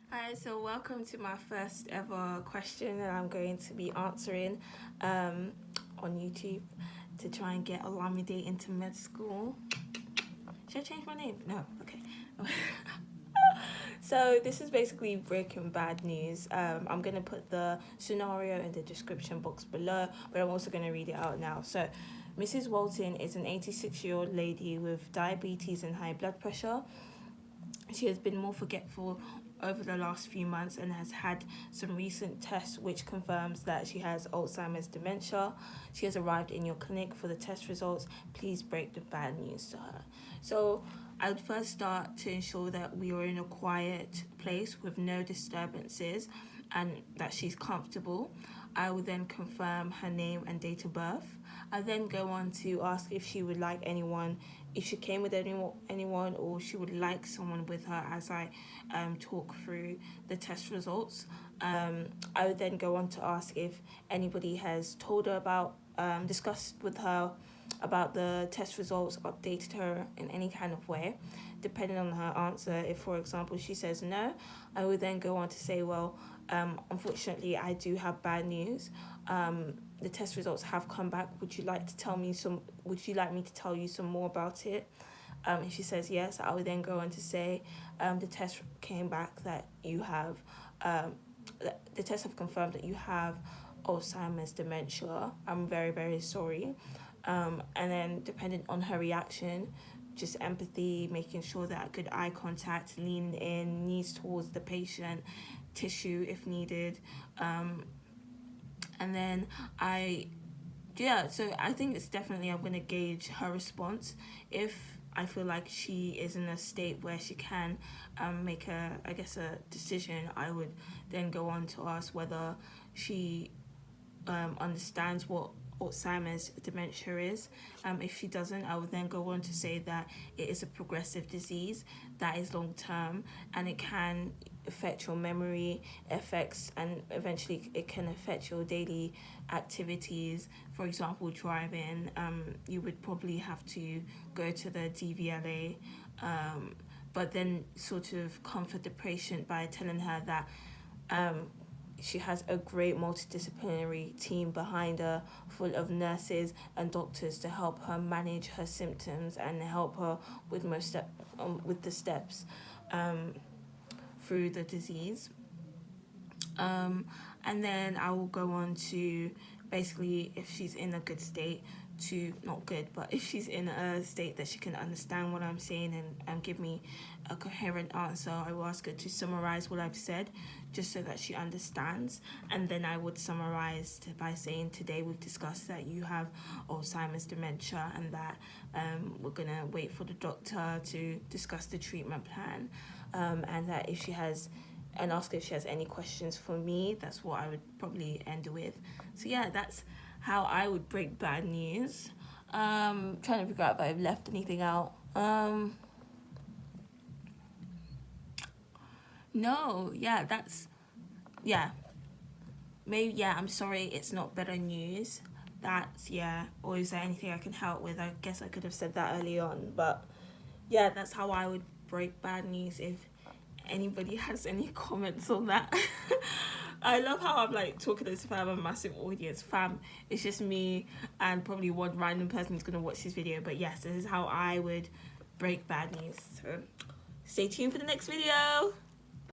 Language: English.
Hi, so welcome to my first ever question that I'm going to be answering on YouTube to try and get Olamide into med school. Should I change my name? No, okay. So this is basically breaking bad news. I'm going to put the scenario in the description box below, but I'm also going to read it out now. So Mrs. Walton is an 86-year-old lady with diabetes and high blood pressure. She has been more forgetful over the last few months and has had some recent tests which confirms that she has Alzheimer's dementia. She has arrived in your clinic for the test results. Please break the bad news to her. So I would first start to ensure that we are in a quiet place with no disturbances and that she's comfortable. I will then confirm her name and date of birth. I then go on to ask if she would like anyone, if she came with anyone or she would like someone with her as I talk through the test results. I would then go on to ask if anybody has told her about, discussed with her about the test results, updated her in any kind of way. Depending on her answer, if for example she says no, I would then go on to say, well, unfortunately I do have bad news. The test results have come back. Would you like me to tell you some more about it? If she says yes, I would then go on to say, the test came back that you have, the tests have confirmed that you have Alzheimer's dementia. I'm very, very sorry. And then depending on her reaction, just empathy, making sure that good eye contact, leaning in, knees towards the patient, tissue if needed. And then so I think it's definitely, I'm going to gauge her response. If I feel like she is in a state where she can make a decision, I would then go on to ask whether she understands what Alzheimer's dementia is. If she doesn't, I would then go on to say that it is a progressive disease that is long term and it can affect your memory, effects, and eventually it can affect your daily activities. For example, driving, you would probably have to go to the DVLA, but then sort of comfort the patient by telling her that she has a great multidisciplinary team behind her, full of nurses and doctors to help her manage her symptoms and help her with with the steps through the disease. And then I will go on to basically, if she's in a good state, not good, but if she's in a state that she can understand what I'm saying and give me a coherent answer, I will ask her to summarize what I've said just so that she understands. And then I would summarize by saying, today we've discussed that you have Alzheimer's dementia and that we're going to wait for the doctor to discuss the treatment plan, and that if she has, and ask if she has any questions for me. That's what I would probably end with. So yeah, that's how I would break bad news. Trying to figure out if I've left anything out. No, maybe, I'm sorry it's not better news. Or is there anything I can help with? I guess I could have said that early on, but yeah, that's how I would break bad news. If anybody has any comments on that. I love how I'm like talking as if I have a massive audience. Fam, it's just me and probably one random person who's gonna watch this video. But yes, this is how I would break bad news. So stay tuned for the next video.